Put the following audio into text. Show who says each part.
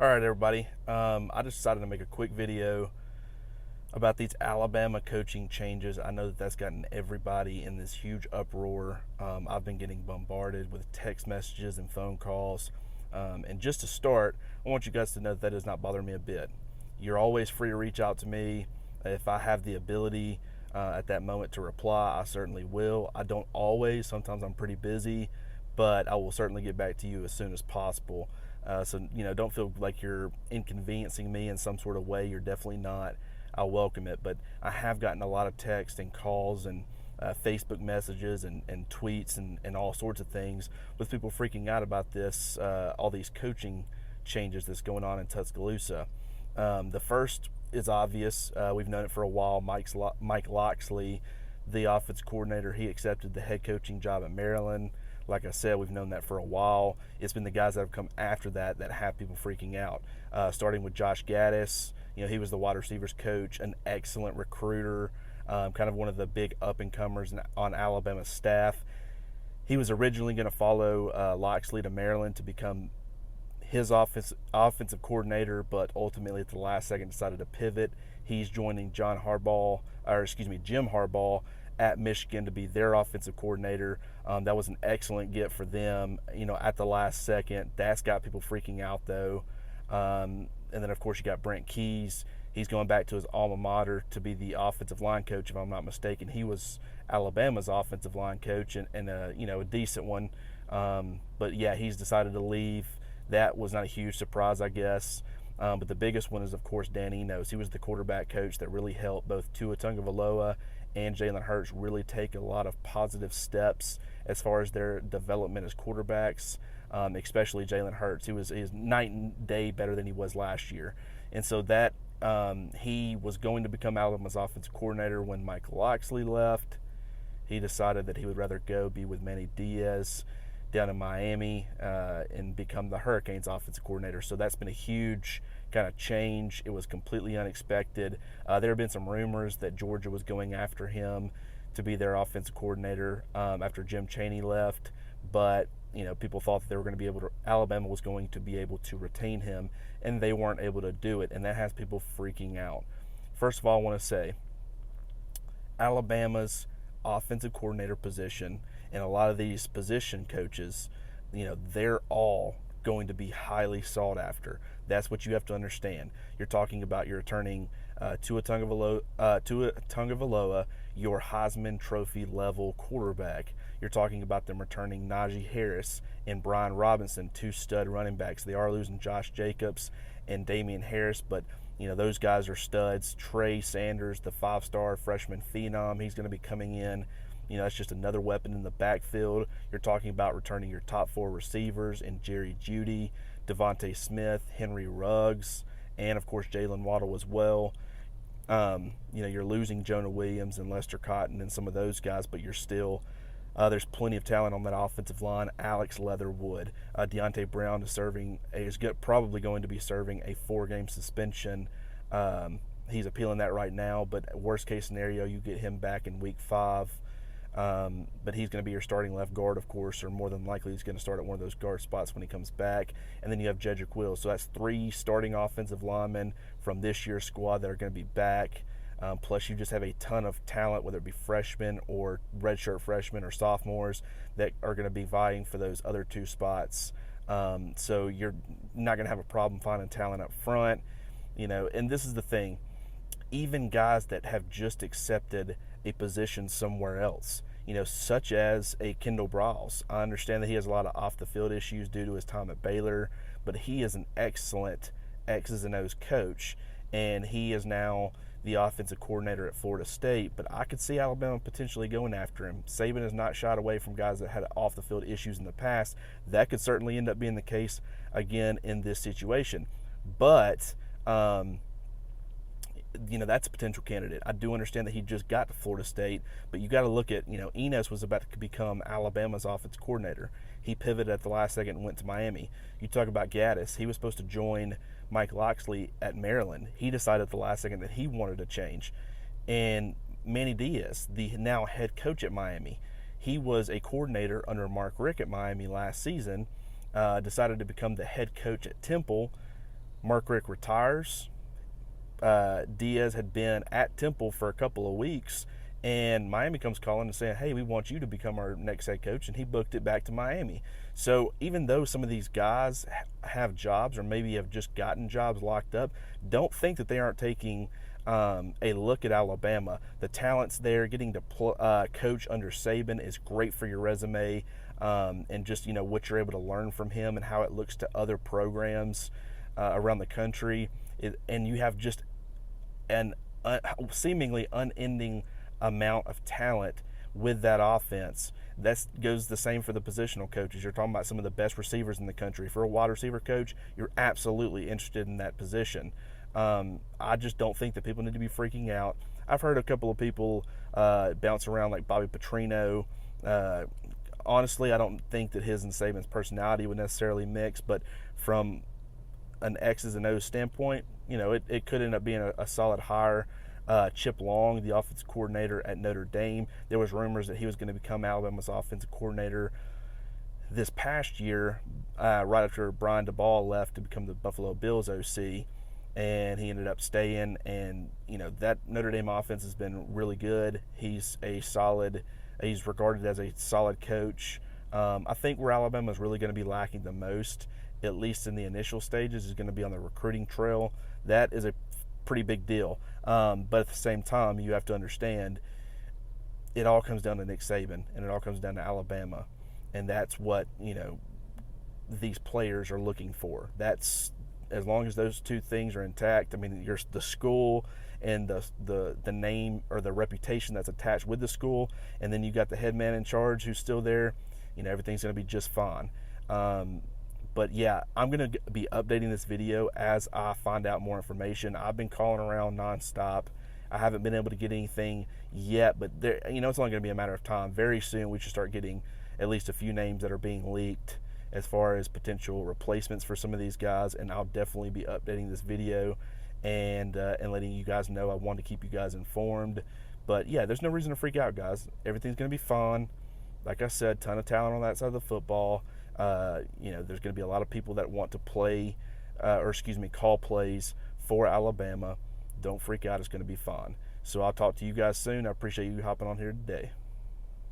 Speaker 1: All right, everybody. I just decided to make a quick video about these Alabama coaching changes. I know that that's gotten everybody in this huge uproar. I've been getting bombarded with text messages and phone calls. And just to start, I want you guys to know that does not bother me a bit. You're always free to reach out to me. If I have the ability at that moment to reply, I certainly will. I don't always. Sometimes I'm pretty busy, but I will certainly get back to you as soon as possible. So, don't feel like you're inconveniencing me in some sort of way. You're definitely not. I'll welcome it. But I have gotten a lot of texts and calls and Facebook messages and tweets and all sorts of things with people freaking out about this, all these coaching changes that's going on in Tuscaloosa. The first is obvious. We've known it for a while. Mike Locksley, the offense coordinator, he accepted the head coaching job at Maryland. Like I said, we've known that for a while. It's been the guys that have come after that have people freaking out. Starting with Josh Gaddis, he was the wide receivers coach, an excellent recruiter, kind of one of the big up-and-comers on Alabama's staff. He was originally going to follow Locksley to Maryland to become his offensive coordinator, but ultimately at the last second decided to pivot. He's joining Jim Harbaugh at Michigan to be their offensive coordinator. That was an excellent get for them, at the last second. That's got people freaking out, though. And then, of course, you got Brent Keys. He's going back to his alma mater to be the offensive line coach, if I'm not mistaken. He was Alabama's offensive line coach and a decent one. But, yeah, he's decided to leave. That was not a huge surprise, I guess. But the biggest one is, of course, Dan Enos. He was the quarterback coach that really helped both Tua Tagovailoa and Jalen Hurts really take a lot of positive steps as far as their development as quarterbacks, especially Jalen Hurts. He was night and day better than he was last year. And so that he was going to become Alabama's offensive coordinator when Mike Locksley left. He decided that he would rather go be with Manny Diaz down in Miami and become the Hurricanes offensive coordinator. So that's been a huge kind of change. It was completely unexpected. There have been some rumors that Georgia was going after him to be their offensive coordinator after Jim Chaney left, but people thought that they were going to be able to, Alabama was going to be able to retain him, and they weren't able to do it, and that has people freaking out. First of all, I want to say Alabama's offensive coordinator position and a lot of these position coaches, they're all going to be highly sought after. That's what you have to understand. You're talking about you're returning Tua Tagovailoa, your Heisman Trophy level quarterback. You're talking about them returning Najee Harris and Brian Robinson, two stud running backs. They are losing Josh Jacobs and Damian Harris, but those guys are studs. Trey Sanders, the 5-star freshman phenom, he's going to be coming in. That's just another weapon in the backfield. You're talking about returning your top 4 receivers in Jerry Jeudy, Devontae Smith, Henry Ruggs, and, of course, Jalen Waddle as well. You're losing Jonah Williams and Lester Cotton and some of those guys, but you're still there's plenty of talent on that offensive line. Alex Leatherwood, Deontay Brown is probably going to be serving a 4-game suspension. He's appealing that right now, but worst case scenario, you get him back in week 5. But he's going to be your starting left guard, of course, or more than likely he's going to start at one of those guard spots when he comes back. And then you have Jedrick Wills. So that's 3 starting offensive linemen from this year's squad that are going to be back. Plus, you just have a ton of talent, whether it be freshmen or redshirt freshmen or sophomores, that are going to be vying for those other 2 spots. So you're not going to have a problem finding talent up front. And this is the thing. Even guys that have just accepted a position somewhere else, such as a Kendall Briles. I understand that he has a lot of off-the-field issues due to his time at Baylor, but he is an excellent X's and O's coach, and he is now the offensive coordinator at Florida State. But I could see Alabama potentially going after him. Saban has not shied away from guys that had off-the-field issues in the past. That could certainly end up being the case again in this situation. But that's a potential candidate. I do understand that he just got to Florida State, but you got to look at, Enos was about to become Alabama's offensive coordinator. He pivoted at the last second and went to Miami. You talk about Gaddis. He was supposed to join Mike Locksley at Maryland. He decided at the last second that he wanted to change. And Manny Diaz, the now head coach at Miami, he was a coordinator under Mark Richt at Miami last season, decided to become the head coach at Temple, Mark Richt retires. Diaz had been at Temple for a couple of weeks, and Miami comes calling and saying, hey, we want you to become our next head coach, and he booked it back to Miami. So even though some of these guys have jobs or maybe have just gotten jobs locked up, don't think that they aren't taking a look at Alabama. The talent's there. Getting to coach under Saban is great for your resume, and just what you're able to learn from him and how it looks to other programs around the country. And you have just an seemingly unending amount of talent with that offense. That goes the same for the positional coaches. You're talking about some of the best receivers in the country. For a wide receiver coach, you're absolutely interested in that position. I just don't think that people need to be freaking out. I've heard a couple of people bounce around like Bobby Petrino. Honestly, I don't think that his and Saban's personality would necessarily mix, but from an X's and O's standpoint, it could end up being a solid hire. Chip Long, the offensive coordinator at Notre Dame, there was rumors that he was going to become Alabama's offensive coordinator this past year, right after Brian DeBall left to become the Buffalo Bills OC, and he ended up staying. And that Notre Dame offense has been really good. He's regarded as a solid coach. I think where Alabama is really going to be lacking the most, at least in the initial stages, is going to be on the recruiting trail. That is a pretty big deal. But at the same time, you have to understand it all comes down to Nick Saban, and it all comes down to Alabama. And that's what, these players are looking for. That's as long as those two things are intact. I mean, the school and the name or the reputation that's attached with the school, and then you got the head man in charge who's still there, everything's going to be just fine. But yeah, I'm going to be updating this video as I find out more information. I've been calling around nonstop. I haven't been able to get anything yet, but it's only going to be a matter of time. Very soon we should start getting at least a few names that are being leaked as far as potential replacements for some of these guys, and I'll definitely be updating this video and letting you guys know. I want to keep you guys informed. But yeah, there's no reason to freak out, guys. Everything's going to be fine. Like I said, ton of talent on that side of the football. There's going to be a lot of people that want to call plays for Alabama. Don't freak out. It's going to be fun. So I'll talk to you guys soon. I appreciate you hopping on here today.